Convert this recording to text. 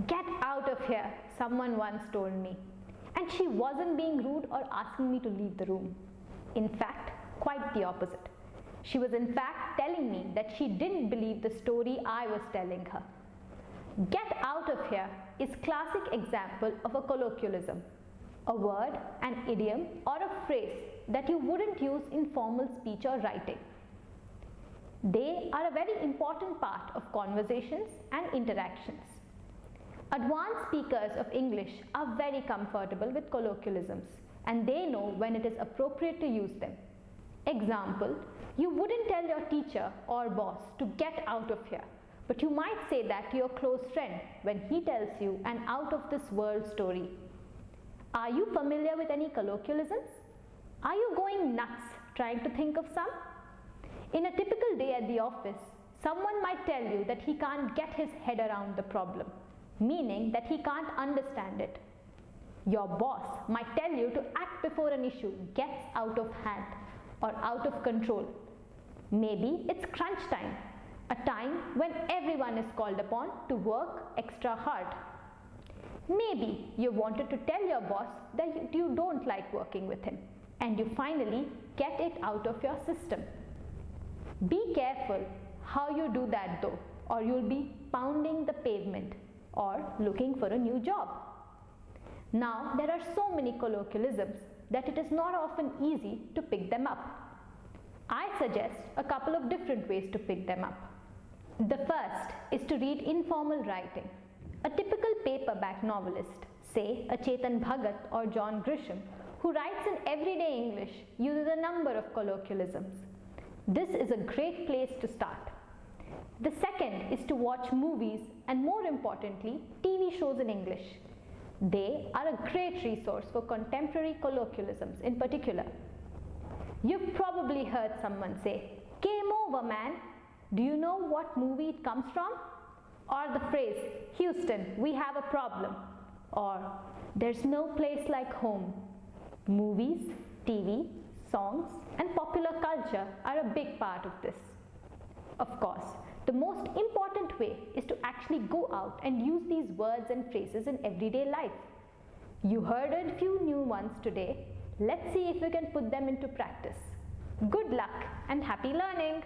"Get out of here," someone once told me. And she wasn't being rude or asking me to leave the room. In fact, quite the opposite. She was in fact telling me that she didn't believe the story I was telling her. "Get out of here" is a classic example of a colloquialism, a word, an idiom, or a phrase that you wouldn't use in formal speech or writing. They are a very important part of conversations and interactions. Advanced speakers of English are very comfortable with colloquialisms, and they know when it is appropriate to use them. Example, you wouldn't tell your teacher or boss to get out of here, but you might say that to your close friend when he tells you an out of this world story. Are you familiar with any colloquialisms? Are you going nuts trying to think of some? In a typical day at the office, someone might tell you that he can't get his head around the problem, meaning that he can't understand it. Your boss might tell you to act before an issue gets out of hand or out of control. Maybe it's crunch time, a time when everyone is called upon to work extra hard. Maybe you wanted to tell your boss that you don't like working with him, and you finally get it out of your system. Be careful how you do that though, or you'll be pounding the pavement or looking for a new job. Now, there are so many colloquialisms that it is not often easy to pick them up. I suggest a couple of different ways to pick them up. The first is to read informal writing. A typical paperback novelist, say a Chetan Bhagat or John Grisham, who writes in everyday English, uses a number of colloquialisms. This is a great place to start. The second is to watch movies and, more importantly, TV shows in English. They are a great resource for contemporary colloquialisms in particular. You've probably heard someone say, "Game over, man." Do you know what movie it comes from? Or the phrase, "Houston, we have a problem." Or, "There's no place like home." Movies, TV, songs, and popular culture are a big part of this. Of course, the most important way is to actually go out and use these words and phrases in everyday life. You heard a few new ones today. Let's see if we can put them into practice. Good luck and happy learning!